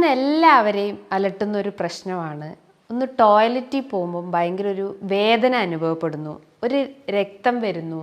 ഇന്ന് എല്ലാവരെയും അലട്ടുന്ന ഒരു പ്രശ്നമാണ്. ഒന്ന് ടോയ്ലറ്റിൽ പോകുമ്പം ഭയങ്കര ഒരു വേദന അനുഭവപ്പെടുന്നു, ഒരു രക്തം വരുന്നു,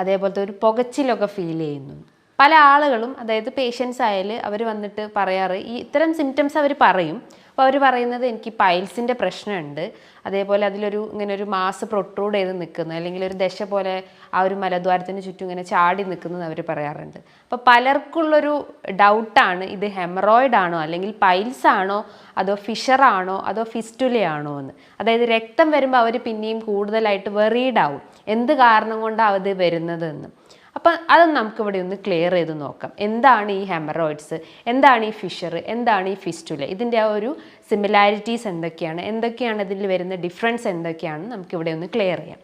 അതേപോലത്തെ ഒരു പുകച്ചിലൊക്കെ ഫീൽ ചെയ്യുന്നു. പല ആളുകളും, അതായത് പേഷ്യൻസ് ആയാലും അവർ വന്നിട്ട് പറയാറ് ഇത്തരം സിംറ്റംസ് അവർ പറയും. അപ്പോൾ അവർ പറയുന്നത് എനിക്ക് പൈൽസിൻ്റെ പ്രശ്നമുണ്ട്, അതേപോലെ അതിലൊരു ഇങ്ങനെ ഒരു മാസ് പ്രൊട്രൂഡ് ചെയ്ത് നിൽക്കുന്നു, അല്ലെങ്കിൽ ഒരു ദശ പോലെ ആ ഒരു മലദ്വാരത്തിന് ചുറ്റും ഇങ്ങനെ ചാടി നിൽക്കുന്നത് അവർ പറയാറുണ്ട്. അപ്പോൾ പലർക്കുള്ളൊരു ഡൗട്ടാണ്, ഇത് ഹെമറോയിഡ് ആണോ, അല്ലെങ്കിൽ പൈൽസ് ആണോ, അതോ ഫിഷറാണോ, അതോ ഫിസ്റ്റുലയാണോ എന്ന്. അതായത് രക്തം വരുമ്പോൾ അവർ പിന്നെയും കൂടുതലായിട്ട് വെറീഡ് ആവും, എന്ത് കാരണം കൊണ്ടാണ് അത് വരുന്നത് എന്ന്. അപ്പം അത് നമുക്കിവിടെ ഒന്ന് ക്ലിയർ ചെയ്ത് നോക്കാം. എന്താണ് ഈ ഹെമറോയിഡ്സ്, എന്താണ് ഈ ഫിഷർ, എന്താണ് ഈ ഫിസ്റ്റുല, ഇതിൻ്റെ ആ ഒരു സിമിലാരിറ്റീസ് എന്തൊക്കെയാണ് ഇതിൽ വരുന്ന ഡിഫറൻസ് എന്തൊക്കെയാണെന്ന് നമുക്കിവിടെ ഒന്ന് ക്ലിയർ ചെയ്യാം.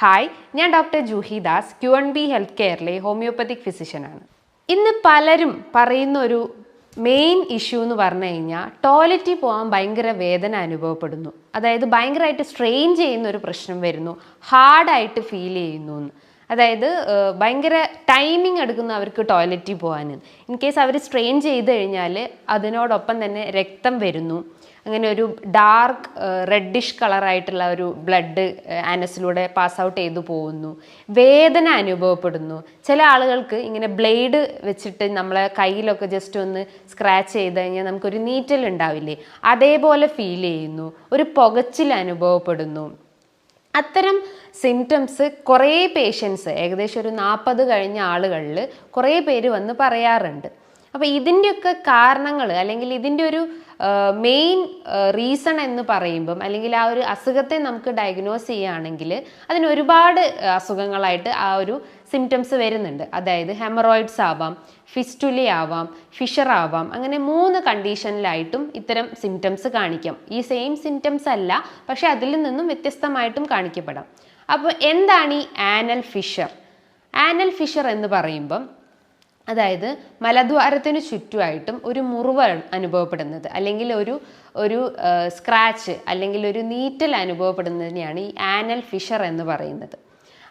ഹായ്, ഞാൻ doctor Juhi Das, QNB health കെയറിലെ ഹോമിയോപ്പത്തിക് ഫിസിഷ്യനാണ്. ഇന്ന് പലരും പറയുന്ന ഒരു മെയിൻ ഇഷ്യൂ എന്ന് പറഞ്ഞു കഴിഞ്ഞാൽ ടോയ്ലറ്റിൽ പോകാൻ ഭയങ്കര വേദന അനുഭവപ്പെടുന്നു, അതായത് ഭയങ്കരമായിട്ട് സ്ട്രെയിൻ ചെയ്യുന്ന ഒരു പ്രശ്നം വരുന്നു, ഹാർഡായിട്ട് ഫീൽ ചെയ്യുന്നു എന്ന്. അതായത് ഭയങ്കര ടൈമിങ് എടുക്കുന്നു അവർക്ക് ടോയ്ലറ്റിൽ പോകാൻ. ഇൻ കേസ് അവർ സ്ട്രെയിൻ ചെയ്ത് കഴിഞ്ഞാൽ അതിനോടൊപ്പം തന്നെ രക്തം വരുന്നു, അങ്ങനെ ഒരു ഡാർക്ക് റെഡിഷ് കളറായിട്ടുള്ള ഒരു ബ്ലഡ് ആനസിലൂടെ പാസ് ഔട്ട് ചെയ്തു പോകുന്നു, വേദന അനുഭവപ്പെടുന്നു. ചില ആളുകൾക്ക് ഇങ്ങനെ ബ്ലേഡ് വെച്ചിട്ട് നമ്മളെ കയ്യിലൊക്കെ ജസ്റ്റ് ഒന്ന് സ്ക്രാച്ച് ചെയ്ത് കഴിഞ്ഞാൽ നമുക്കൊരു നീറ്റൽ ഉണ്ടാവില്ലേ, അതേപോലെ ഫീൽ ചെയ്യുന്നു, ഒരു പുകച്ചിൽ അനുഭവപ്പെടുന്നു. അത്തരം സിംറ്റംസ് കുറേ പേഷ്യൻസ്, ഏകദേശം ഒരു 40 കഴിഞ്ഞ ആളുകളിൽ കുറേ പേര് വന്ന് പറയാറുണ്ട്. അപ്പോൾ ഇതിൻ്റെയൊക്കെ കാരണങ്ങൾ, അല്ലെങ്കിൽ ഇതിൻ്റെ ഒരു മെയിൻ റീസൺ എന്ന് പറയുമ്പം, അല്ലെങ്കിൽ ആ ഒരു അസുഖത്തെ നമുക്ക് ഡയഗ്നോസ് ചെയ്യുകയാണെങ്കിൽ അതിന് ഒരുപാട് അസുഖങ്ങളായിട്ട് ആ ഒരു സിംറ്റംസ് വരുന്നുണ്ട്. അതായത് ഹെമറോയിഡ്സ് ആവാം, ഫിസ്റ്റുല ആവാം, ഫിഷർ ആവാം, അങ്ങനെ 3 കണ്ടീഷനിലായിട്ടും ഇത്തരം സിംറ്റംസ് കാണിക്കാം. ഈ സെയിം സിംറ്റംസ് അല്ല, പക്ഷെ അതിൽ നിന്നും വ്യത്യസ്തമായിട്ടും കാണിക്കപ്പെടാം. അപ്പോൾ എന്താണ് ഈ ആനൽ ഫിഷർ? ആനൽ ഫിഷർ എന്ന് പറയുമ്പം അതായത് മലദ്വാരത്തിന് ചുറ്റുമായിട്ടും ഒരു മുറിവ് അനുഭവപ്പെടുന്നത്, അല്ലെങ്കിൽ ഒരു സ്ക്രാച്ച്, അല്ലെങ്കിൽ ഒരു നീറ്റൽ അനുഭവപ്പെടുന്നതിനെയാണ് ഈ ആനൽ ഫിഷർ എന്ന് പറയുന്നത്.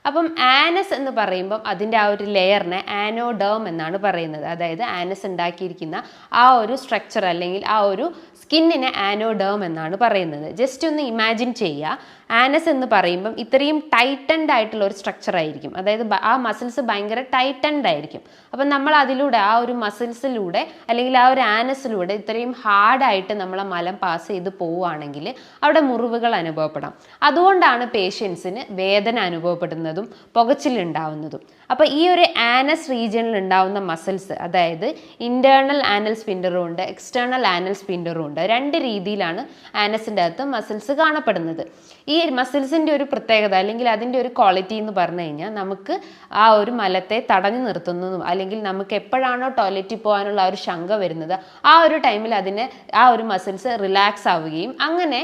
അപ്പം ആനസ് എന്ന് പറയുമ്പം അതിൻ്റെ ആ ഒരു ലെയറിനെ ആനോഡേം എന്നാണ് പറയുന്നത്. അതായത് ആനസ് ഉണ്ടാക്കിയിരിക്കുന്ന ആ ഒരു സ്ട്രക്ചർ, അല്ലെങ്കിൽ ആ ഒരു സ്കിന്നിനെ ആനോഡേം എന്നാണ് പറയുന്നത്. ജസ്റ്റ് ഒന്ന് ഇമാജിൻ ചെയ്യുക, ആനസ് എന്ന് പറയുമ്പം ഇത്രയും ടൈറ്റൻഡ് ആയിട്ടുള്ള ഒരു സ്ട്രക്ചർ ആയിരിക്കും. അതായത് ആ മസിൽസ് ഭയങ്കര ടൈറ്റൻഡ് ആയിരിക്കും. അപ്പം നമ്മൾ അതിലൂടെ, ആ ഒരു മസിൽസിലൂടെ അല്ലെങ്കിൽ ആ ഒരു ആനസിലൂടെ ഇത്രയും ഹാർഡായിട്ട് നമ്മളെ മലം പാസ് ചെയ്ത് പോവുകയാണെങ്കിൽ അവിടെ മുറിവുകൾ അനുഭവപ്പെടാം. അതുകൊണ്ടാണ് പേഷ്യൻസിന് വേദന അനുഭവപ്പെടുന്നതും പുകച്ചിലുണ്ടാവുന്നതും. അപ്പോൾ ഈ ഒരു ആനസ് റീജിയനിൽ ഉണ്ടാവുന്ന മസിൽസ്, അതായത് ഇന്റേണൽ ആനൽ സ്പിൻഡറും ഉണ്ട്, എക്സ്റ്റേണൽ ആനൽ സ്പിൻഡറും ഉണ്ട്. 2 രീതിയിലാണ് ആനസിൻ്റെ അകത്ത് മസിൽസ് കാണപ്പെടുന്നത്. ഈ മസിൽസിൻ്റെ ഒരു പ്രത്യേകത, അല്ലെങ്കിൽ അതിൻ്റെ ഒരു ക്വാളിറ്റി എന്ന് പറഞ്ഞു കഴിഞ്ഞാൽ, നമുക്ക് ആ ഒരു മലത്തെ തടഞ്ഞു നിർത്തുന്നതും, അല്ലെങ്കിൽ നമുക്ക് എപ്പോഴാണോ ടോയ്ലറ്റിൽ പോകാനുള്ള ആ ഒരു ശങ്ക വരുന്നത്, ആ ഒരു ടൈമിൽ ആ ഒരു മസിൽസ് റിലാക്സ് ആവുകയും അങ്ങനെ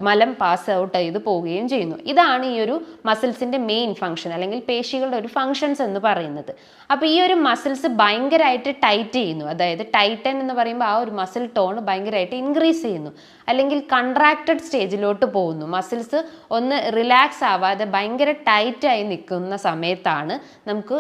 മലം പാസ് ഔട്ട് ചെയ്ത് പോവുകയും ചെയ്യുന്നു. ഇതാണ് ഈ ഒരു മസിൽസിൻ്റെ മെയിൻ ഫങ്ഷൻ, അല്ലെങ്കിൽ പേശികളുടെ ഒരു ഫങ്ഷൻസ് എന്ന് പറയുന്നത്. അപ്പോൾ ഈ ഒരു മസിൽസ് ഭയങ്കരമായിട്ട് ടൈറ്റ് ചെയ്യുന്നു, അതായത് ടൈറ്റൻ എന്ന് പറയുമ്പോൾ ആ ഒരു മസിൽ ടോൺ ഭയങ്കരമായിട്ട് ഇൻക്രീസ് ചെയ്യുന്നു, അല്ലെങ്കിൽ കൺട്രാക്റ്റഡ് സ്റ്റേജിലോട്ട് പോകുന്നു. മസിൽസ് ഒന്ന് റിലാക്സ് ആവാതെ ഭയങ്കര ടൈറ്റായി നിൽക്കുന്ന സമയത്താണ് നമുക്ക്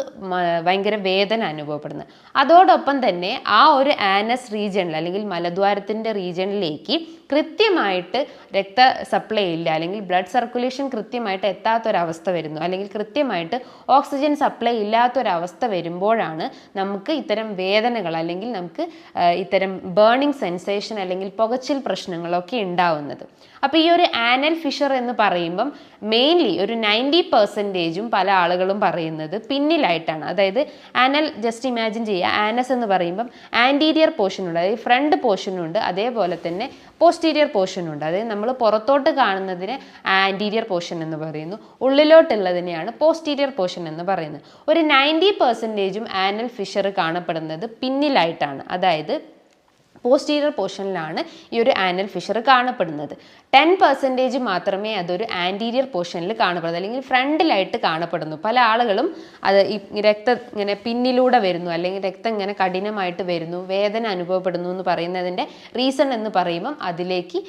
ഭയങ്കര വേദന അനുഭവപ്പെടുന്നത്. അതോടൊപ്പം തന്നെ ആ ഒരു ആനസ് റീജിയണിൽ, അല്ലെങ്കിൽ മലദ്വാരത്തിൻ്റെ റീജിയണിലേക്ക് കൃത്യമായിട്ട് രക്ത സപ്ലൈ ഇല്ല, അല്ലെങ്കിൽ ബ്ലഡ് സർക്കുലേഷൻ കൃത്യമായിട്ട് എത്താത്തൊരവസ്ഥ വരുന്നു, അല്ലെങ്കിൽ കൃത്യമായിട്ട് ഓക്സിജൻ സപ്ലൈ ഇല്ലാത്തൊരവസ്ഥ വരുമ്പോഴാണ് നമുക്ക് ഇത്തരം വേദനകൾ, അല്ലെങ്കിൽ നമുക്ക് ഇത്തരം ബേണിംഗ് സെൻസേഷൻ, അല്ലെങ്കിൽ പുകച്ചിൽ പ്രശ്നങ്ങളൊക്കെ ഉണ്ടാവുന്നത്. അപ്പോൾ ഈ ഒരു ആനൽ ഫിഷർ എന്ന് പറയുമ്പം മെയിൻലി ഒരു 90% പല ആളുകളും പറയുന്നത് പിന്നിലായിട്ടാണ്. അതായത് ആനൽ, ജസ്റ്റ് ഇമാജിൻ ചെയ്യുക, ആനസ് എന്ന് പറയുമ്പം ആൻറ്റീരിയർ പോർഷനുണ്ട്, അതായത് ഫ്രണ്ട് പോർഷനുണ്ട്, അതേപോലെ തന്നെ പോസ്റ്റീരിയർ പോർഷനുണ്ട്. അതായത് നമ്മൾ പുറത്തോട്ട് കാണുന്നതിനെ ആൻറ്റീരിയർ പോർഷൻ എന്ന് പറയുന്നു, ഉള്ളിലോട്ടുള്ളതിനെയാണ് പോസ്റ്റീരിയർ പോർഷൻ എന്ന് പറയുന്നത്. ഒരു 90% ആനൽ ഫിഷർ കാണപ്പെടുന്നത് പിന്നിലായിട്ടാണ്. അതായത് പോസ്റ്റീരിയർ പോർഷനിലാണ് ഈ ഒരു ആനൽ ഫിഷർ കാണപ്പെടുന്നത്. 10% മാത്രമേ അതൊരു ആൻറ്റീരിയർ പോർഷനിൽ കാണപ്പെടുന്നു, അല്ലെങ്കിൽ ഫ്രണ്ടിലായിട്ട് കാണപ്പെടുന്നു. പല ആളുകളും അത് ഈ രക്തം ഇങ്ങനെ പിന്നിലൂടെ വരുന്നു, അല്ലെങ്കിൽ രക്തം ഇങ്ങനെ കഠിനമായിട്ട് വരുന്നു, വേദന അനുഭവപ്പെടുന്നു എന്ന് പറയുന്നതിൻ്റെ റീസൺ എന്ന് പറയുമ്പം അതിലേക്ക്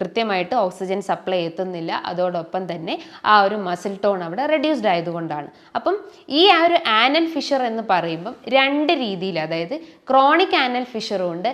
കൃത്യമായിട്ട് ഓക്സിജൻ സപ്ലൈ എത്തുന്നില്ല, അതോടൊപ്പം തന്നെ ആ ഒരു മസിൽ ടോൺ അവിടെ റെഡ്യൂസ്ഡ് ആയതുകൊണ്ടാണ്. അപ്പം ഈ ആ ഒരു ആനൽ ഫിഷർ എന്ന് പറയുമ്പം 2 രീതിയിൽ, അതായത് ക്രോണിക് ആനൽ ഫിഷറും ഉണ്ട്,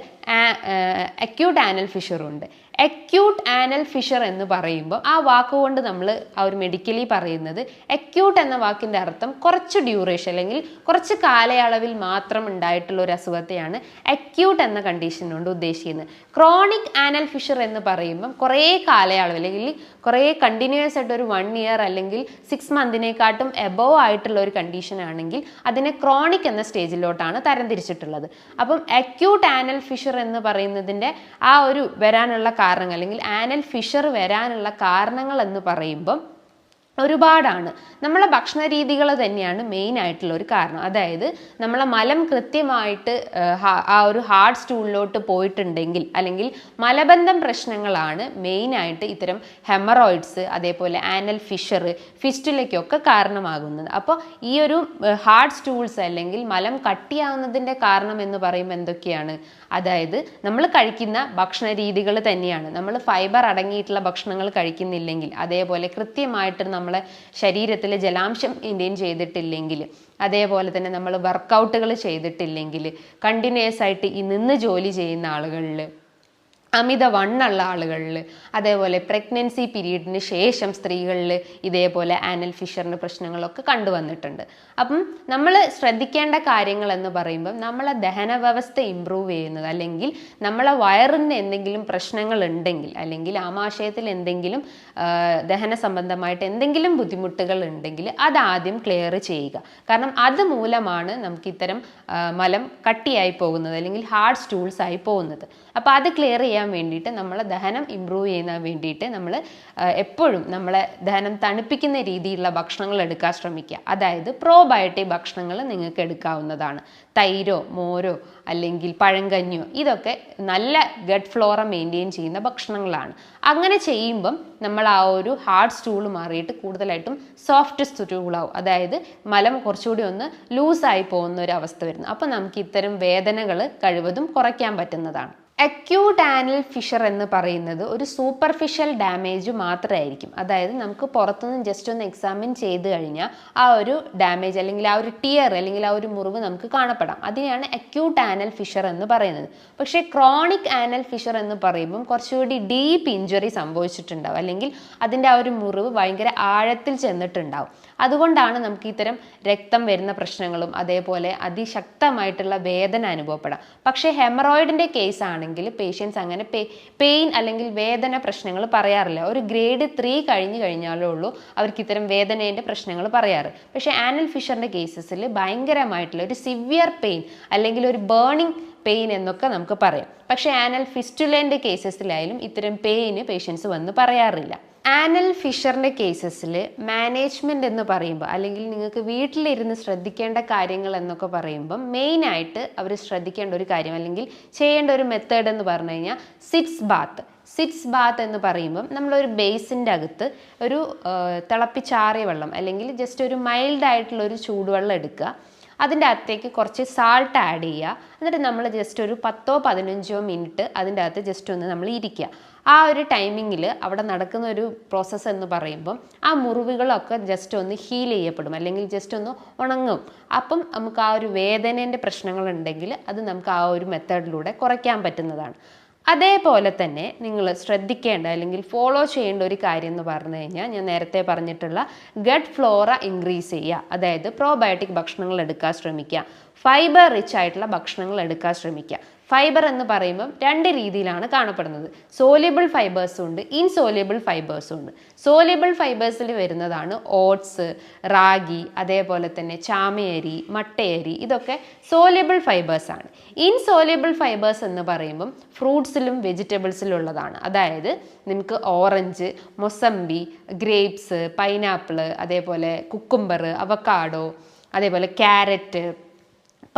അക്യൂട്ട് ആനൽ ഫിഷറും ഉണ്ട്. അക്യൂട്ട് ആനൽ ഫിഷർ എന്ന് പറയുമ്പോൾ ആ വാക്കുകൊണ്ട് നമ്മൾ ആ ഒരു മെഡിക്കലി പറയുന്നത്, അക്യൂട്ട് എന്ന വാക്കിൻ്റെ അർത്ഥം കുറച്ച് ഡ്യൂറേഷൻ അല്ലെങ്കിൽ കുറച്ച് കാലയളവിൽ മാത്രം ഉണ്ടായിട്ടുള്ള ഒരു അസുഖത്തെയാണ് അക്യൂട്ട് എന്ന കണ്ടീഷൻ കൊണ്ട് ഉദ്ദേശിക്കുന്നത്. ക്രോണിക് ആനൽ ഫിഷർ എന്ന് പറയുമ്പം കുറേ കാലയളവ് അല്ലെങ്കിൽ കുറേ കണ്ടിന്യൂസ് ആയിട്ട് ഒരു 1 year അല്ലെങ്കിൽ 6 months എബോവ് ആയിട്ടുള്ള ഒരു കണ്ടീഷൻ ആണെങ്കിൽ അതിനെ ക്രോണിക് എന്ന സ്റ്റേജിലോട്ടാണ് തരംതിരിച്ചിട്ടുള്ളത്. അപ്പം അക്യൂട്ട് ആനൽ ഫിഷർ എന്ന് പറയുന്നതിൻ്റെ ആ ഒരു വരാനുള്ള കാരണങ്ങൾ അല്ലെങ്കിൽ ആനൽ ഫിഷർ വരാനുള്ള കാരണങ്ങൾ എന്ന് പറയുമ്പം ഒരുപാടാണ്. നമ്മളെ ഭക്ഷണ രീതികൾ തന്നെയാണ് മെയിൻ ആയിട്ടുള്ള ഒരു കാരണം. അതായത് നമ്മളെ മലം കൃത്യമായിട്ട് ആ ഒരു ഹാർഡ് സ്റ്റൂളിലോട്ട് പോയിട്ടുണ്ടെങ്കിൽ, അല്ലെങ്കിൽ മലബന്ധം പ്രശ്നങ്ങളാണ് മെയിനായിട്ട് ഇത്തരം ഹെമറോയിഡ്സ്, അതേപോലെ ആനൽ ഫിഷർ, ഫിസ്റ്റുലയ്ക്കൊക്കെ കാരണമാകുന്നത്. അപ്പോൾ ഈ ഒരു ഹാർഡ് സ്റ്റൂൾസ് അല്ലെങ്കിൽ മലം കട്ടിയാവുന്നതിൻ്റെ കാരണം എന്ന് പറയുമ്പോൾ എന്തൊക്കെയാണ്? അതായത് നമ്മൾ കഴിക്കുന്ന ഭക്ഷണ രീതികൾ തന്നെയാണ്. നമ്മൾ ഫൈബർ അടങ്ങിയിട്ടുള്ള ഭക്ഷണങ്ങൾ കഴിക്കുന്നില്ലെങ്കിൽ, അതേപോലെ കൃത്യമായിട്ട് നമ്മളെ ശരീരത്തിൽ ജലാംശം മെയിൻറ്റെയിൻ ചെയ്തിട്ടില്ലെങ്കിൽ, അതേപോലെ തന്നെ നമ്മൾ വർക്കൗട്ടുകൾ ചെയ്തിട്ടില്ലെങ്കിൽ, കണ്ടിന്യൂസ് ആയിട്ട് ഈ നിന്ന് ജോലി ചെയ്യുന്ന ആളുകളിൽ, അമിത വണ്ണുള്ള ആളുകളിൽ, അതേപോലെ പ്രഗ്നൻസി പീരീഡിന് ശേഷം സ്ത്രീകളിൽ ഇതേപോലെ ആനൽ ഫിഷറിൻ്റെ പ്രശ്നങ്ങളൊക്കെ കണ്ടുവന്നിട്ടുണ്ട്. അപ്പം നമ്മൾ ശ്രദ്ധിക്കേണ്ട കാര്യങ്ങൾ എന്ന് പറയുമ്പം നമ്മളെ ദഹന വ്യവസ്ഥ ഇമ്പ്രൂവ് ചെയ്യുന്നത്, അല്ലെങ്കിൽ നമ്മളെ വയറിന് എന്തെങ്കിലും പ്രശ്നങ്ങൾ ഉണ്ടെങ്കിൽ, അല്ലെങ്കിൽ ആമാശയത്തിൽ എന്തെങ്കിലും ദഹന സംബന്ധമായിട്ട് എന്തെങ്കിലും ബുദ്ധിമുട്ടുകൾ ഉണ്ടെങ്കിൽ അതാദ്യം ക്ലിയർ ചെയ്യുക. കാരണം അതുമൂലമാണ് നമുക്ക് ഇത്തരം മലം കട്ടിയായി പോകുന്നത്, അല്ലെങ്കിൽ ഹാർഡ് സ്റ്റൂൾസ് ആയി പോകുന്നത്. അപ്പോൾ അത് ക്ലിയർ ചെയ്യാൻ വേണ്ടിയിട്ട് നമ്മളെ ദഹനം ഇമ്പ്രൂവ് ചെയ്യാൻ വേണ്ടിയിട്ട് നമ്മൾ എപ്പോഴും നമ്മളെ ദഹനം തണുപ്പിക്കുന്ന രീതിയിലുള്ള ഭക്ഷണങ്ങൾ എടുക്കാൻ ശ്രമിക്കുക. അതായത് പ്രോബയോട്ടിക് ഭക്ഷണങ്ങൾ നിങ്ങൾക്ക് എടുക്കാവുന്നതാണ്. തൈരോ മോരോ അല്ലെങ്കിൽ പഴങ്കഞ്ഞോ, ഇതൊക്കെ നല്ല ഗട്ട് ഫ്ലോറ മെയിൻറ്റെയിൻ ചെയ്യുന്ന ഭക്ഷണങ്ങളാണ്. അങ്ങനെ ചെയ്യുമ്പം നമ്മൾ ആ ഒരു ഹാർഡ് സ്റ്റൂൾ മാറിയിട്ട് കൂടുതലായിട്ടും സോഫ്റ്റ് സ്റ്റൂളാവും. അതായത് മലം കുറച്ചുകൂടി ഒന്ന് ലൂസായി പോകുന്ന ഒരു അവസ്ഥ വരുന്നു. അപ്പോൾ നമുക്ക് ഇത്തരം വേദനകൾ കഴിവതും കുറയ്ക്കാൻ പറ്റുന്നതാണ്. അക്യൂട്ട് ആനൽ ഫിഷർ എന്ന് പറയുന്നത് ഒരു സൂപ്പർഫിഷ്യൽ ഡാമേജ് മാത്രമായിരിക്കും. അതായത് നമുക്ക് പുറത്തുനിന്ന് ജസ്റ്റ് ഒന്ന് എക്സാമിൻ ചെയ്ത് കഴിഞ്ഞാൽ ആ ഒരു ഡാമേജ് അല്ലെങ്കിൽ ആ ഒരു ടിയർ അല്ലെങ്കിൽ ആ ഒരു മുറിവ് നമുക്ക് കാണപ്പെടാം. അതിനെയാണ് അക്യൂട്ട് ആനൽ ഫിഷർ എന്ന് പറയുന്നത്. പക്ഷേ ക്രോണിക് ആനൽ ഫിഷർ എന്ന് പറയുമ്പം കുറച്ചുകൂടി ഡീപ്പ് ഇഞ്ചുറി സംഭവിച്ചിട്ടുണ്ടാവും, അല്ലെങ്കിൽ അതിൻ്റെ ആ ഒരു മുറിവ് ഭയങ്കര ആഴത്തിൽ ചെന്നിട്ടുണ്ടാവും. അതുകൊണ്ടാണ് നമുക്ക് ഇത്തരം രക്തം വരുന്ന പ്രശ്നങ്ങളും അതേപോലെ അതിശക്തമായിട്ടുള്ള വേദന അനുഭവപ്പെടാം. പക്ഷേ ഹെമറോയിഡിൻ്റെ കേസ് ആണെങ്കിൽ പേഷ്യൻസ് അങ്ങനെ പെയിൻ അല്ലെങ്കിൽ വേദന പ്രശ്നങ്ങൾ പറയാറില്ല. ഒരു ഗ്രേഡ് 3 കഴിഞ്ഞു കഴിഞ്ഞാലേ ഉള്ളൂ അവർക്ക് ഇത്തരം വേദനേൻ്റെ പ്രശ്നങ്ങൾ പറയാറ്. പക്ഷേ ആനൽ ഫിഷറിൻ്റെ കേസസിൽ ഭയങ്കരമായിട്ടുള്ള ഒരു സിവിയർ പെയിൻ അല്ലെങ്കിൽ ഒരു ബേണിംഗ് പെയിൻ എന്നൊക്കെ നമുക്ക് പറയാം. പക്ഷേ ആനൽ ഫിസ്റ്റുലേൻ്റെ കേസസിലായാലും ഇത്തരം പെയിന് പേഷ്യൻസ് വന്ന് പറയാറില്ല. ആനൽ ഫിഷറിൻ്റെ കേസസിൽ മാനേജ്മെൻറ്റ് എന്ന് പറയുമ്പോൾ, അല്ലെങ്കിൽ നിങ്ങൾക്ക് വീട്ടിലിരുന്ന് ശ്രദ്ധിക്കേണ്ട കാര്യങ്ങൾ എന്നൊക്കെ പറയുമ്പം മെയിനായിട്ട് അവർ ശ്രദ്ധിക്കേണ്ട ഒരു കാര്യം അല്ലെങ്കിൽ ചെയ്യേണ്ട ഒരു മെത്തേഡ് എന്ന് പറഞ്ഞു കഴിഞ്ഞാൽ സിറ്റ്സ് ബാത്ത് എന്ന് പറയുമ്പം നമ്മളൊരു ബേസിൻ്റെ അകത്ത് ഒരു തിളപ്പിച്ചാറിയ വെള്ളം അല്ലെങ്കിൽ ജസ്റ്റ് ഒരു മൈൽഡ് ആയിട്ടുള്ള ഒരു ചൂടുവെള്ളം എടുക്കുക. അതിൻ്റെ അകത്തേക്ക് കുറച്ച് സാൾട്ട് ആഡ് ചെയ്യുക. എന്നിട്ട് നമ്മൾ ജസ്റ്റ് ഒരു 10-15 മിനിറ്റ് അതിൻ്റെ അകത്ത് ജസ്റ്റ് ഒന്ന് നമ്മൾ ഇരിക്കുക. ആ ഒരു ടൈമിങ്ങിൽ അവിടെ നടക്കുന്ന ഒരു പ്രോസസ്സ് എന്ന് പറയുമ്പം ആ മുറിവുകളൊക്കെ ജസ്റ്റ് ഒന്ന് ഹീൽ ചെയ്യപ്പെടും, അല്ലെങ്കിൽ ജസ്റ്റ് ഒന്ന് ഉണങ്ങും. അപ്പം നമുക്ക് ആ ഒരു വേദനേൻ്റെ പ്രശ്നങ്ങളുണ്ടെങ്കിൽ അത് നമുക്ക് ആ ഒരു മെത്തേഡിലൂടെ കുറയ്ക്കാൻ പറ്റുന്നതാണ്. അതേപോലെ തന്നെ നിങ്ങൾ ശ്രദ്ധിക്കേണ്ട അല്ലെങ്കിൽ ഫോളോ ചെയ്യേണ്ട ഒരു കാര്യം എന്ന് പറഞ്ഞു കഴിഞ്ഞാൽ, ഞാൻ നേരത്തെ പറഞ്ഞിട്ടുള്ള ഗട്ട് ഫ്ലോറ ഇൻക്രീസ് ചെയ്യുക. അതായത് പ്രോബയോട്ടിക് ഭക്ഷണങ്ങൾ എടുക്കാൻ ശ്രമിക്കുക, ഫൈബർ റിച്ച് ആയിട്ടുള്ള ഭക്ഷണങ്ങൾ എടുക്കാൻ ശ്രമിക്കുക. ഫൈബർ എന്ന് പറയുമ്പം 2 രീതിയിലാണ് കാണപ്പെടുന്നത്. സോല്യുബിൾ ഫൈബേഴ്സും ഉണ്ട്, ഇൻസോല്യുബിൾ ഫൈബേഴ്സും ഉണ്ട്. സോല്യുബിൾ ഫൈബേഴ്സിൽ വരുന്നതാണ് ഓട്സ്, റാഗി, അതേപോലെ തന്നെ ചാമയരി, മട്ടയരി, ഇതൊക്കെ സോല്യുബിൾ ഫൈബേഴ്സാണ്. ഇൻസോല്യുബിൾ ഫൈബേഴ്സ് എന്ന് പറയുമ്പം ഫ്രൂട്ട്സിലും വെജിറ്റബിൾസിലും ഉള്ളതാണ്. അതായത് നിങ്ങൾക്ക് ഓറഞ്ച്, മൊസംബി, ഗ്രേപ്സ്, പൈനാപ്പിൾ, അതേപോലെ കുക്കുംബർ, അവക്കാഡോ, അതേപോലെ ക്യാരറ്റ്,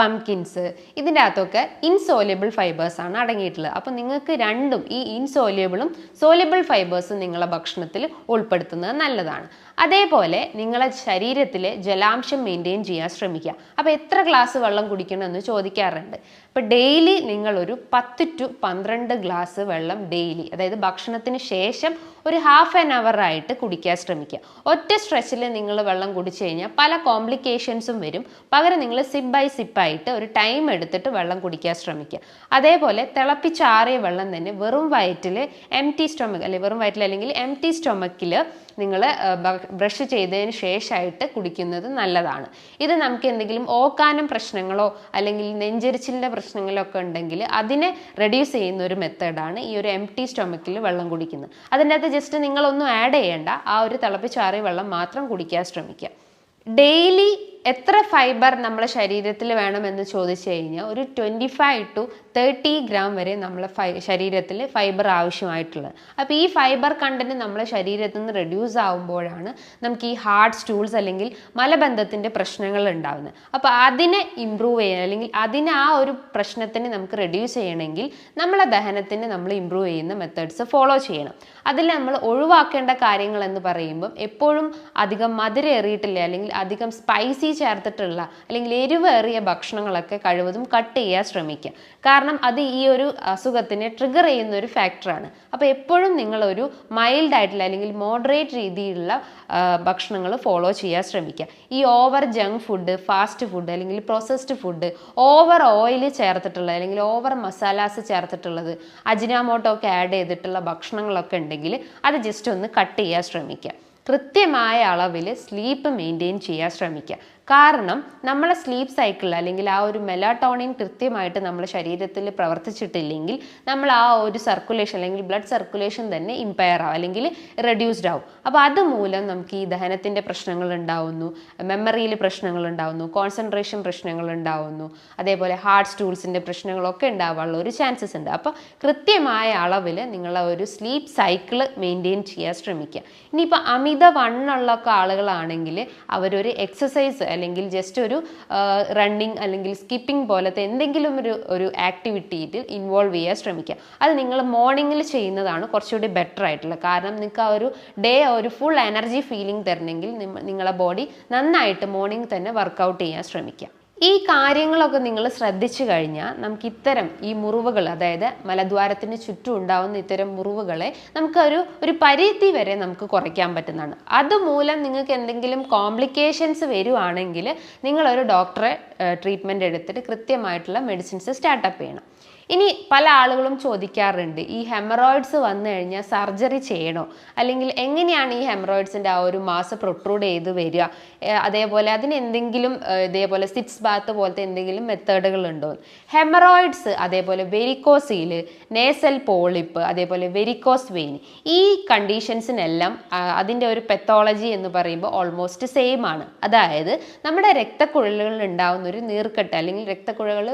പംകിൻസ്, ഇതിൻ്റെ അകത്തൊക്കെ ഇൻസോല്യബിൾ ഫൈബേഴ്സ് ആണ് അടങ്ങിയിട്ടുള്ളത്. അപ്പോൾ നിങ്ങൾക്ക് രണ്ടും, ഈ ഇൻസോല്യബിളും സോല്യബിൾ ഫൈബേഴ്സും നിങ്ങളുടെ ഭക്ഷണത്തിൽ ഉൾപ്പെടുത്തുന്നത് നല്ലതാണ്. അതേപോലെ നിങ്ങളെ ശരീരത്തിലെ ജലാംശം മെയിൻറ്റെയിൻ ചെയ്യാൻ ശ്രമിക്കുക. അപ്പോൾ എത്ര ഗ്ലാസ് വെള്ളം കുടിക്കണമെന്ന് ചോദിക്കാറുണ്ട്. അപ്പോൾ ഡെയിലി നിങ്ങളൊരു 10 to 12 ഗ്ലാസ് വെള്ളം ഡെയിലി, അതായത് ഭക്ഷണത്തിന് ശേഷം ഒരു ഹാഫ് ആൻ അവർ ആയിട്ട് കുടിക്കാൻ ശ്രമിക്കുക. ഒറ്റ സ്ട്രെച്ചിൽ നിങ്ങൾ വെള്ളം കുടിച്ചു കഴിഞ്ഞാൽ പല കോംപ്ലിക്കേഷൻസും വരും. പകരം നിങ്ങൾ സിപ്പ് ബൈ സിപ്പായിട്ട് ഒരു ടൈം എടുത്തിട്ട് വെള്ളം കുടിക്കാൻ ശ്രമിക്കുക. അതേപോലെ തിളപ്പിച്ചാറിയ വെള്ളം തന്നെ വെറും വയറ്റിൽ എംപ്റ്റി സ്റ്റൊമക്ക്, അല്ലെങ്കിൽ വെറും വയറ്റിൽ അല്ലെങ്കിൽ എംപ്റ്റി സ്റ്റൊമക്കിൽ നിങ്ങൾ ബ്രഷ് ചെയ്തതിന് ശേഷമായിട്ട് കുടിക്കുന്നത് നല്ലതാണ്. ഇത് നമുക്ക് എന്തെങ്കിലും ഓക്കാനം പ്രശ്നങ്ങളോ അല്ലെങ്കിൽ നെഞ്ചരിച്ചിലിൻ്റെ പ്രശ്നങ്ങളോ ഒക്കെ ഉണ്ടെങ്കിൽ അതിനെ റെഡ്യൂസ് ചെയ്യുന്ന ഒരു മെത്തേഡാണ് ഈ ഒരു എംപ്റ്റി സ്റ്റൊമക്കിൽ വെള്ളം കുടിക്കുന്നത്. അതിൻ്റെ അകത്ത് ജസ്റ്റ് നിങ്ങളൊന്നും ആഡ് ചെയ്യേണ്ട, ആ ഒരു തിളപ്പിച്ചാറിയ വെള്ളം മാത്രം കുടിക്കാൻ ശ്രമിക്കുക. ഡെയിലി എത്ര ഫൈബർ നമ്മളെ ശരീരത്തിൽ വേണമെന്ന് ചോദിച്ചു കഴിഞ്ഞാൽ ഒരു 25 to 30 ഗ്രാം വരെ നമ്മളെ ശരീരത്തിൽ ഫൈബർ ആവശ്യമായിട്ടുള്ളത്. അപ്പോൾ ഈ ഫൈബർ കണ്ടന്റ് നമ്മളെ ശരീരത്തിൽ നിന്ന് റെഡ്യൂസ് ആകുമ്പോഴാണ് നമുക്ക് ഈ ഹാർട്ട് സ്റ്റൂൾസ് അല്ലെങ്കിൽ മലബന്ധത്തിൻ്റെ പ്രശ്നങ്ങൾ ഉണ്ടാകുന്നത്. അപ്പോൾ അതിനെ ഇമ്പ്രൂവ് ചെയ്യാൻ, അല്ലെങ്കിൽ അതിനെ ആ ഒരു പ്രശ്നത്തിന് നമുക്ക് റെഡ്യൂസ് ചെയ്യണമെങ്കിൽ നമ്മളെ ദഹനത്തിന് നമ്മൾ ഇമ്പ്രൂവ് ചെയ്യുന്ന മെത്തേഡ്സ് ഫോളോ ചെയ്യണം. അതിൽ നമ്മൾ ഒഴിവാക്കേണ്ട കാര്യങ്ങൾ എന്ന് പറയുമ്പം എപ്പോഴും അധികം മധുരം ഏറിയിട്ടില്ല അല്ലെങ്കിൽ അധികം സ്പൈസി ചേർത്തിട്ടുള്ള അല്ലെങ്കിൽ എരിവേറിയ ഭക്ഷണങ്ങളൊക്കെ കഴിവതും കട്ട് ചെയ്യാൻ ശ്രമിക്കുക. കാരണം അത് ഈ ഒരു അസുഖത്തിനെ ട്രിഗർ ചെയ്യുന്ന ഒരു ഫാക്ടറാണ്. അപ്പോൾ എപ്പോഴും നിങ്ങളൊരു മൈൽഡ് ആയിട്ടുള്ള അല്ലെങ്കിൽ മോഡറേറ്റ് രീതിയിലുള്ള ഭക്ഷണങ്ങൾ ഫോളോ ചെയ്യാൻ ശ്രമിക്കുക. ഈ over junk food, fast food അല്ലെങ്കിൽ പ്രോസസ്ഡ് ഫുഡ്, ഓവർ ഓയിൽ ചേർത്തിട്ടുള്ളത് അല്ലെങ്കിൽ ഓവർ മസാലാസ് ചേർത്തിട്ടുള്ളത്, അജിനാമോട്ടോ ഒക്കെ ആഡ് ചെയ്തിട്ടുള്ള ഭക്ഷണങ്ങളൊക്കെ ഉണ്ടെങ്കിൽ അത് ജസ്റ്റ് ഒന്ന് കട്ട് ചെയ്യാൻ ശ്രമിക്കുക. കൃത്യമായ അളവിൽ സ്ലീപ്പ് മെയിൻറ്റെയിൻ ചെയ്യാൻ ശ്രമിക്കുക. കാരണം നമ്മളെ സ്ലീപ്പ് സൈക്കിൾ അല്ലെങ്കിൽ ആ ഒരു മെലാട്ടോണിൻ കൃത്യമായിട്ട് നമ്മുടെ ശരീരത്തിൽ പ്രവർത്തിച്ചിട്ടില്ലെങ്കിൽ നമ്മൾ ആ ഒരു സർക്കുലേഷൻ അല്ലെങ്കിൽ ബ്ലഡ് സർക്കുലേഷൻ തന്നെ ഇമ്പയർ ആവും അല്ലെങ്കിൽ റെഡ്യൂസ്ഡ് ആവും. അപ്പോൾ അതുമൂലം നമുക്ക് ഈ ദഹനത്തിൻ്റെ പ്രശ്നങ്ങൾ ഉണ്ടാവുന്നു, മെമ്മറിയിൽ പ്രശ്നങ്ങൾ ഉണ്ടാവുന്നു, കോൺസെൻട്രേഷൻ പ്രശ്നങ്ങൾ ഉണ്ടാവുന്നു, അതേപോലെ ഹാർട്ട് സ്റ്റൂൾസിൻ്റെ പ്രശ്നങ്ങളൊക്കെ ഉണ്ടാവാനുള്ള ഒരു ചാൻസസ് ഉണ്ട്. അപ്പോൾ കൃത്യമായ അളവിൽ നിങ്ങളെ ഒരു സ്ലീപ്പ് സൈക്കിൾ മെയിൻറ്റെയിൻ ചെയ്യാൻ ശ്രമിക്കുക. ഇനിയിപ്പോൾ അമിത വണ്ണുള്ള ആളുകളാണെങ്കിൽ അവരൊരു എക്സസൈസ് അല്ലെങ്കിൽ ജസ്റ്റ് ഒരു റണ്ണിങ് അല്ലെങ്കിൽ സ്കിപ്പിംഗ് പോലത്തെ എന്തെങ്കിലും ഒരു ആക്ടിവിറ്റിയിൽ ഇൻവോൾവ് ചെയ്യാൻ ശ്രമിക്കുക. അത് നിങ്ങൾ മോർണിംഗിൽ ചെയ്യുന്നതാണ് കുറച്ചുകൂടി ബെറ്റർ ആയിട്ടുള്ളത്. കാരണം നിങ്ങൾക്ക് ആ ഒരു ഡേ ഒരു ഫുൾ എനർജി ഫീലിംഗ് തരണമെങ്കിൽ നിങ്ങളെ ബോഡി നന്നായിട്ട് മോർണിംഗ് തന്നെ വർക്കൗട്ട് ചെയ്യാൻ ശ്രമിക്കുക. ഈ കാര്യങ്ങളൊക്കെ നിങ്ങൾ ശ്രദ്ധിച്ചു കഴിഞ്ഞാൽ നമുക്ക് ഇത്തരം ഈ മുറിവുകൾ, അതായത് മലദ്വാരത്തിന് ചുറ്റും ഉണ്ടാവുന്ന ഇത്തരം മുറിവുകളെ നമുക്ക് ഒരു പരിധി വരെ നമുക്ക് കുറയ്ക്കാൻ പറ്റുന്നതാണ്. അതുമൂലം നിങ്ങൾക്ക് എന്തെങ്കിലും കോംപ്ലിക്കേഷൻസ് വരുവാണെങ്കിൽ നിങ്ങളൊരു ഡോക്ടറെ ട്രീറ്റ്മെൻറ്റ് എടുത്തിട്ട് കൃത്യമായിട്ടുള്ള മെഡിസിൻസ് സ്റ്റാർട്ടപ്പ് ചെയ്യണം. ഇനി പല ആളുകളും ചോദിക്കാറുണ്ട്, ഈ ഹെമറോയിഡ്സ് വന്നു കഴിഞ്ഞാൽ സർജറി ചെയ്യണോ, അല്ലെങ്കിൽ എങ്ങനെയാണ് ഈ ഹെമറോയിഡ്സിൻ്റെ ആ ഒരു മാസ് പ്രൊട്രൂഡ് ചെയ്ത് വരിക, അതേപോലെ അതിന് എന്തെങ്കിലും ഇതേപോലെ സിറ്റ്സ് ബാത്ത് പോലത്തെ എന്തെങ്കിലും മെത്തേഡുകൾ ഉണ്ടോ? ഹെമറോയിഡ്സ്, അതേപോലെ വെരിക്കോസീൽ, നേസൽ പോളിപ്പ്, അതേപോലെ വെരിക്കോസ് വെയിൻ, ഈ കണ്ടീഷൻസിനെല്ലാം അതിൻ്റെ ഒരു പെത്തോളജി എന്ന് പറയുമ്പോൾ ഓൾമോസ്റ്റ് സെയിം ആണ്. അതായത് നമ്മുടെ രക്തക്കുഴലുകളിൽ ഉണ്ടാകുന്ന ഒരു നീർക്കെട്ട് അല്ലെങ്കിൽ രക്തക്കുഴലുകൾ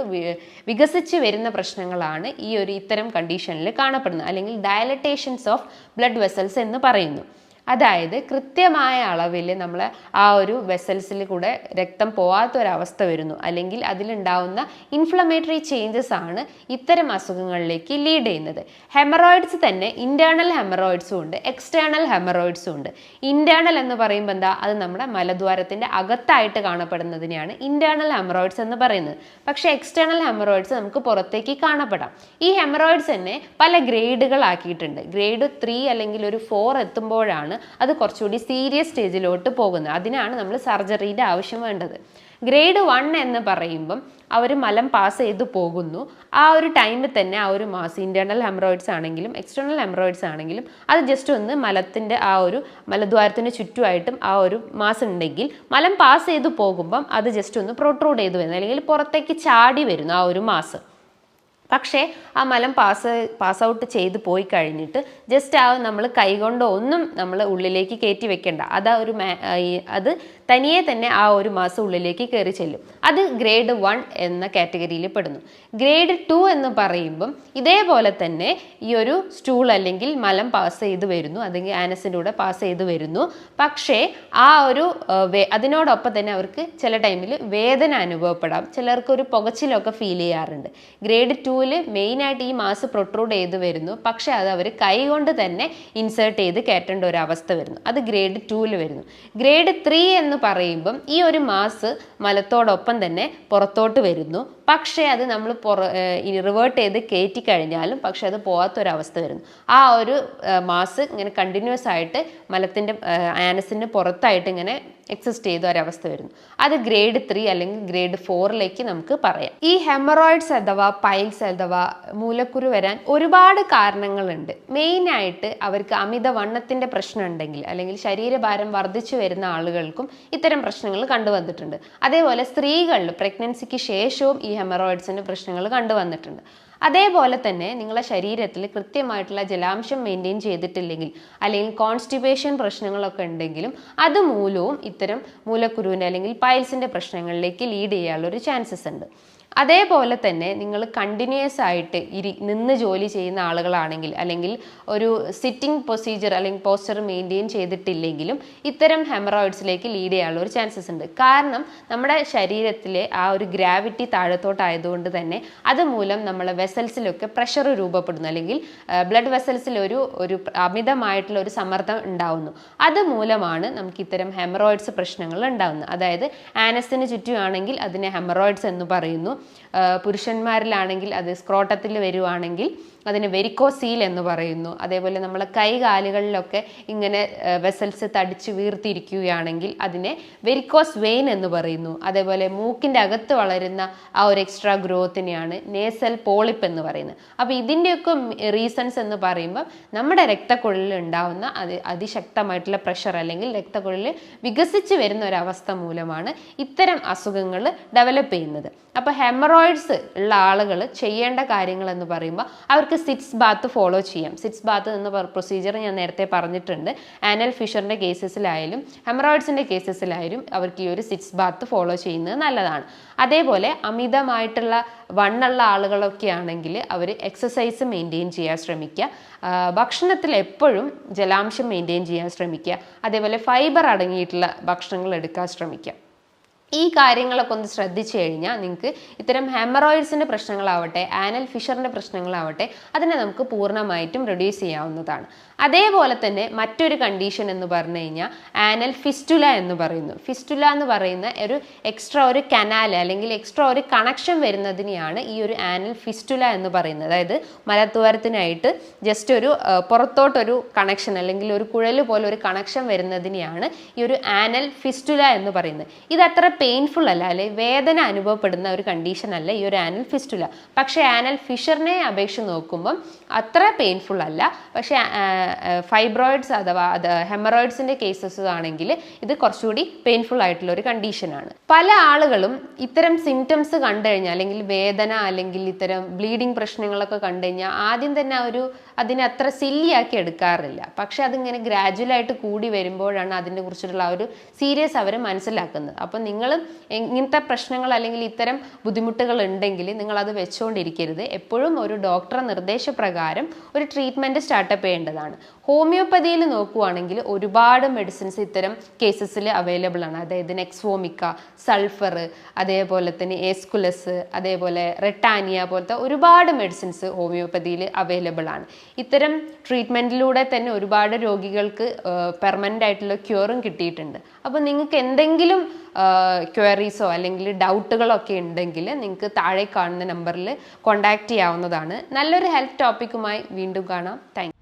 വികസിച്ച് വരുന്ന പ്രശ്നങ്ങളാണ് ഈ ഒരു ഇത്തരം കണ്ടീഷനിൽ കാണപ്പെടുന്നത്, അല്ലെങ്കിൽ ഡയലറ്റേഷൻസ് ഓഫ് ബ്ലഡ് വെസൽസ് എന്ന് പറയുന്നു. അതായത് കൃത്യമായ അളവിൽ നമ്മൾ ആ ഒരു വെസൽസിൽ കൂടെ രക്തം പോകാത്തൊരവസ്ഥ വരുന്നു, അല്ലെങ്കിൽ അതിലുണ്ടാവുന്ന ഇൻഫ്ലമേറ്ററി ചേഞ്ചസ് ആണ് ഇത്തരം അസുഖങ്ങളിലേക്ക് ലീഡ് ചെയ്യുന്നത്. ഹെമറോയിഡ്സ് തന്നെ ഇന്റേണൽ ഹെമറോയിഡ്സും ഉണ്ട്, എക്സ്റ്റേണൽ ഹെമറോയിഡ്സും ഉണ്ട്. ഇന്റേണൽ എന്ന് പറയുമ്പോൾ എന്താ, അത് നമ്മുടെ മലദ്വാരത്തിൻ്റെ അകത്തായിട്ട് കാണപ്പെടുന്നതിനെയാണ് ഇന്റേണൽ ഹെമറോയിഡ്സ് എന്ന് പറയുന്നത്. പക്ഷേ എക്സ്റ്റേണൽ ഹെമറോയിഡ്സ് നമുക്ക് പുറത്തേക്ക് കാണപ്പെടാം. ഈ ഹെമറോയിഡ്സ് തന്നെ പല ഗ്രേഡുകളാക്കിയിട്ടുണ്ട്. ഗ്രേഡ് 3 അല്ലെങ്കിൽ ഒരു 4 എത്തുമ്പോഴാണ് അത് കുറച്ചുകൂടി സീരിയസ് സ്റ്റേജിലോട്ട് പോകുന്നത്. അതിനാണ് നമ്മൾ സർജറിയുടെ ആവശ്യം വേണ്ടത്. ഗ്രേഡ് 1 എന്ന് പറയുമ്പം അവർ മലം പാസ് ചെയ്ത് പോകുന്നു. ആ ഒരു ടൈമിൽ തന്നെ ആ ഒരു മാസ്, ഇന്റേണൽ ഹെമറോയിഡ്സ് ആണെങ്കിലും എക്സ്റ്റേണൽ ഹെമറോയിഡ്സ് ആണെങ്കിലും അത് ജസ്റ്റ് ഒന്ന് മലത്തിൻ്റെ ആ ഒരു മലദ്വാരത്തിന് ചുറ്റുമായിട്ടും ആ ഒരു മാസ് ഉണ്ടെങ്കിൽ മലം പാസ് ചെയ്ത് പോകുമ്പം അത് ജസ്റ്റ് ഒന്ന് പ്രൊട്രൂഡ് ചെയ്ത് വരുന്നു, അല്ലെങ്കിൽ പുറത്തേക്ക് ചാടി വരുന്നു ആ ഒരു മാസ്. പക്ഷേ ആ മലം പാസ് ഔട്ട് ചെയ്ത് പോയി കഴിഞ്ഞിട്ട് ജസ്റ്റ് ആ നമ്മൾ കൈകൊണ്ടോ ഒന്നും നമ്മൾ ഉള്ളിലേക്ക് കയറ്റി വെക്കേണ്ട. അത് തനിയെ തന്നെ ആ ഒരു മാസം ഉള്ളിലേക്ക് കയറി ചെല്ലും. അത് ഗ്രേഡ് 1 എന്ന കാറ്റഗറിയിൽ പെടുന്നു. ഗ്രേഡ് 2 എന്ന് പറയുമ്പം ഇതേപോലെ തന്നെ ഈ ഒരു സ്റ്റൂൾ അല്ലെങ്കിൽ മലം പാസ് ചെയ്ത് വരുന്നു, അല്ലെങ്കിൽ ആനസിൻ്റെ കൂടെ പാസ് ചെയ്ത് വരുന്നു. പക്ഷേ ആ ഒരു അതിനോടൊപ്പം തന്നെ അവർക്ക് ചില ടൈമിൽ വേദന അനുഭവപ്പെടാം, ചിലർക്ക് ഒരു പുകച്ചിലൊക്കെ ഫീൽ ചെയ്യാറുണ്ട്. ഗ്രേഡ് 2-ൽ മെയിനായിട്ട് ഈ മാസ് പ്രൊട്രൂഡ് ചെയ്ത് വരുന്നു, പക്ഷെ അത് അവർ കൈ കൊണ്ട് തന്നെ ഇൻസേർട്ട് ചെയ്ത് കയറ്റേണ്ട ഒരു അവസ്ഥ വരുന്നു. അത് ഗ്രേഡ് 2-ൽ വരുന്നു. ഗ്രേഡ് 3 എന്ന് പറയുമ്പം ഈ ഒരു മാസ് മലത്തോടൊപ്പം തന്നെ പുറത്തോട്ട് വരുന്നു, പക്ഷേ അത് നമ്മൾ റിവേർട്ട് ചെയ്ത് കയറ്റി കഴിഞ്ഞാലും പക്ഷെ അത് പോകാത്തൊരവസ്ഥ വരുന്നു. ആ ഒരു മാസ് ഇങ്ങനെ കണ്ടിന്യൂസ് ആയിട്ട് മലത്തിൻ്റെ ആനസിൻ്റെ പുറത്തായിട്ട് ഇങ്ങനെ എക്സിസ്റ്റ് ചെയ്ത ഒരവസ്ഥ വരുന്നു. അത് ഗ്രേഡ് 3 അല്ലെങ്കിൽ ഗ്രേഡ് 4-ലേക്ക് നമുക്ക് പറയാം. ഈ ഹെമറോയിഡ്സ് അഥവാ പൈൽസ് അഥവാ മൂലക്കുരു വരാൻ ഒരുപാട് കാരണങ്ങളുണ്ട്. മെയിനായിട്ട് അവർക്ക് അമിതവണ്ണത്തിൻ്റെ പ്രശ്നം ഉണ്ടെങ്കിൽ അല്ലെങ്കിൽ ശരീരഭാരം വർദ്ധിച്ചു വരുന്ന ആളുകൾക്കും ഇത്തരം പ്രശ്നങ്ങൾ കണ്ടുവന്നിട്ടുണ്ട്. അതേപോലെ സ്ത്രീകളിൽ പ്രഗ്നൻസിക്ക് ശേഷവും ഈ ഹെമറോയിഡ്സിൻ്റെ പ്രശ്നങ്ങൾ കണ്ടുവന്നിട്ടുണ്ട്. അതേപോലെ തന്നെ നിങ്ങളുടെ ശരീരത്തിൽ കൃത്യമായിട്ടുള്ള ജലാംശം മെയിൻറ്റെയിൻ ചെയ്തിട്ടില്ലെങ്കിൽ അല്ലെങ്കിൽ കോൺസ്റ്റിപ്പേഷൻ പ്രശ്നങ്ങളൊക്കെ ഉണ്ടെങ്കിലും അതുമൂലവും ഇത്തരം മൂലക്കുരുവിൻ്റെ അല്ലെങ്കിൽ പൈൽസിൻ്റെ പ്രശ്നങ്ങളിലേക്ക് ലീഡ് ചെയ്യാനുള്ളൊരു ചാൻസസ് ഉണ്ട്. അതേപോലെ തന്നെ നിങ്ങൾ കണ്ടിന്യൂസ് ആയിട്ട് നിന്ന് ജോലി ചെയ്യുന്ന ആളുകളാണെങ്കിൽ അല്ലെങ്കിൽ ഒരു സിറ്റിംഗ് പ്രൊസീജിയർ അല്ലെങ്കിൽ പോസ്ചർ മെയിൻറ്റെയിൻ ചെയ്തിട്ടില്ലെങ്കിലും ഇത്തരം ഹെമറോയിഡ്സിലേക്ക് ലീഡ് ചെയ്യാനുള്ള ഒരു ചാൻസസ് ഉണ്ട്. കാരണം നമ്മുടെ ശരീരത്തിലെ ആ ഒരു ഗ്രാവിറ്റി താഴത്തോട്ടായതുകൊണ്ട് തന്നെ അതുമൂലം നമ്മളെ വെസൽസിലൊക്കെ പ്രഷർ രൂപപ്പെടുന്നു, അല്ലെങ്കിൽ ബ്ലഡ് വെസൽസിൽ ഒരു അമിതമായിട്ടുള്ള ഒരു സമ്മർദ്ദം ഉണ്ടാവുന്നു. അതുമൂലമാണ് നമുക്ക് ഇത്തരം ഹെമറോയിഡ്സ് പ്രശ്നങ്ങൾ ഉണ്ടാകുന്നത്. അതായത് ആനസിന് ചുറ്റുമാണെങ്കിൽ അതിനെ ഹെമറോയിഡ്സ് എന്ന് പറയുന്നു. പുരുഷന്മാരിലാണെങ്കിൽ അത് സ്ക്രോട്ടത്തിൽ വരുവാണെങ്കിൽ അതിന് വെരിക്കോസീൽ എന്ന് പറയുന്നു. അതേപോലെ നമ്മളെ കൈകാലുകളിലൊക്കെ ഇങ്ങനെ വെസൽസ് തടിച്ച് വീർത്തിരിക്കുകയാണെങ്കിൽ അതിനെ വെരിക്കോസ് വെയിൻ എന്ന് പറയുന്നു. അതേപോലെ മൂക്കിൻ്റെ അകത്ത് വളരുന്ന ആ ഒരു എക്സ്ട്രാ ഗ്രോത്തിനെയാണ് നേസൽ പോളിപ്പ് എന്ന് പറയുന്നത്. അപ്പോൾ ഇതിൻ്റെയൊക്കെ റീസൺസ് എന്ന് പറയുമ്പോൾ നമ്മുടെ രക്തക്കുഴലിൽ ഉണ്ടാവുന്ന അതിശക്തമായിട്ടുള്ള പ്രഷർ അല്ലെങ്കിൽ രക്തക്കുഴലിൽ വികസിച്ച് വരുന്ന ഒരവസ്ഥ മൂലമാണ് ഇത്തരം അസുഖങ്ങൾ ഡെവലപ്പ് ചെയ്യുന്നത്. അപ്പോൾ ഹെമറോയിഡ്സ് ഉള്ള ആളുകൾ ചെയ്യേണ്ട കാര്യങ്ങൾ എന്ന് പറയുമ്പോൾ അവർക്ക് സിറ്റ്സ് ബാത്ത് ഫോളോ ചെയ്യാം. സിറ്റ്സ് ബാത്ത് എന്ന പ്രൊസീജിയർ ഞാൻ നേരത്തെ പറഞ്ഞിട്ടുണ്ട്. ആനൽ ഫിഷറിൻ്റെ കേസസിലായാലും ഹെമറോയിഡ്സിൻ്റെ കേസസിലായാലും അവർക്ക് ഈ ഒരു സിറ്റ്സ് ബാത്ത് ഫോളോ ചെയ്യുന്നത് നല്ലതാണ്. അതേപോലെ അമിതമായിട്ടുള്ള വണ്ണുള്ള ആളുകളൊക്കെ ആണെങ്കിൽ അവർ എക്സസൈസ് മെയിൻറ്റെയിൻ ചെയ്യാൻ ശ്രമിക്കുക. ഭക്ഷണത്തിൽ എപ്പോഴും ജലാംശം മെയിൻറ്റെയിൻ ചെയ്യാൻ ശ്രമിക്കുക. അതേപോലെ ഫൈബർ അടങ്ങിയിട്ടുള്ള ഭക്ഷണങ്ങൾ എടുക്കാൻ ശ്രമിക്കുക. ഈ കാര്യങ്ങളൊക്കെ ഒന്ന് ശ്രദ്ധിച്ചു കഴിഞ്ഞാൽ നിങ്ങൾക്ക് ഇത്തരം ഹെമറോയിഡ്സിൻ്റെ പ്രശ്നങ്ങളാവട്ടെ ആനൽ ഫിഷറിൻ്റെ പ്രശ്നങ്ങളാവട്ടെ അതിനെ നമുക്ക് പൂർണ്ണമായിട്ടും റെഡ്യൂസ് ചെയ്യാവുന്നതാണ്. അതേപോലെ തന്നെ മറ്റൊരു കണ്ടീഷൻ എന്ന് പറഞ്ഞു കഴിഞ്ഞാൽ ആനൽ ഫിസ്റ്റുല എന്ന് പറയുന്നു. ഫിസ്റ്റുല എന്ന് പറയുന്ന ഒരു കനാൽ അല്ലെങ്കിൽ എക്സ്ട്രാ ഒരു കണക്ഷൻ വരുന്നതിനെയാണ് ഈ ഒരു ആനൽ ഫിസ്റ്റുല എന്ന് പറയുന്നത്. അതായത് മലദ്വാരത്തിനായിട്ട് ജസ്റ്റ് ഒരു പുറത്തോട്ടൊരു കണക്ഷൻ അല്ലെങ്കിൽ ഒരു കുഴൽ പോലെ ഒരു കണക്ഷൻ വരുന്നതിനെയാണ് ഈ ഒരു ആനൽ ഫിസ്റ്റുല എന്ന് പറയുന്നത്. ഇതത്ര പെയിൻഫുൾ അല്ല, അല്ലെ വേദന അനുഭവപ്പെടുന്ന ഒരു കണ്ടീഷൻ അല്ല ഈ ഒരു ആനൽ ഫിസ്റ്റുല. പക്ഷേ ആനൽ ഫിഷറിനെ അപേക്ഷിച്ച് നോക്കുമ്പം അത്ര പെയിൻഫുൾ അല്ല. പക്ഷേ ഫൈബ്രോയിഡ്സ് അഥവാ ഹെമറോയിഡ്സിൻ്റെ കേസസ് ആണെങ്കിൽ ഇത് കുറച്ചുകൂടി പെയിൻഫുൾ ആയിട്ടുള്ള ഒരു കണ്ടീഷനാണ്. പല ആളുകളും ഇത്തരം സിംറ്റംസ് കണ്ടു കഴിഞ്ഞാൽ അല്ലെങ്കിൽ വേദന അല്ലെങ്കിൽ ഇത്തരം ബ്ലീഡിങ് പ്രശ്നങ്ങളൊക്കെ കണ്ടു കഴിഞ്ഞാൽ ആദ്യം തന്നെ അതിനെ അത്ര സില്ലിയാക്കി എടുക്കാറില്ല. പക്ഷെ അതിങ്ങനെ ഗ്രാജുവലായിട്ട് കൂടി വരുമ്പോഴാണ് അതിനെ കുറിച്ചിട്ടുള്ള ഒരു സീരിയസ് അവർ മനസ്സിലാക്കുന്നത്. അപ്പം നിങ്ങൾ ഇങ്ങനത്തെ പ്രശ്നങ്ങൾ അല്ലെങ്കിൽ ഇത്തരം ബുദ്ധിമുട്ടുകൾ ഉണ്ടെങ്കിൽ നിങ്ങളത് വെച്ചുകൊണ്ടിരിക്കരുത്. എപ്പോഴും ഒരു ഡോക്ടറുടെ നിർദ്ദേശപ്രകാരം ഒരു ട്രീറ്റ്മെൻറ്റ് സ്റ്റാർട്ടപ്പ് ചെയ്യേണ്ടതാണ്. ഹോമിയോപ്പതിയിൽ നോക്കുവാണെങ്കിൽ ഒരുപാട് മെഡിസിൻസ് ഇത്തരം കേസസിൽ അവൈലബിൾ ആണ്. അതായത് നെക്സ്വോമിക്ക, സൾഫർ, അതേപോലെ തന്നെ ഏസ്കുലസ്, അതേപോലെ റെട്ടാനിയ പോലത്തെ ഒരുപാട് മെഡിസിൻസ് ഹോമിയോപ്പതിയിൽ അവൈലബിൾ ആണ്. ഇത്തരം ട്രീറ്റ്മെൻറ്റിലൂടെ തന്നെ ഒരുപാട് രോഗികൾക്ക് പെർമനൻ്റ് ആയിട്ടുള്ള ക്യൂറും കിട്ടിയിട്ടുണ്ട്. അപ്പോൾ നിങ്ങൾക്ക് എന്തെങ്കിലും ക്വയറീസോ അല്ലെങ്കിൽ ഡൗട്ടുകളൊക്കെ ഉണ്ടെങ്കിൽ നിങ്ങൾക്ക് താഴെ കാണുന്ന നമ്പറിൽ കോൺടാക്റ്റ് ചെയ്യാവുന്നതാണ്. നല്ലൊരു ഹെൽത്ത് ടോപ്പിക്കുമായി വീണ്ടും കാണാം. താങ്ക്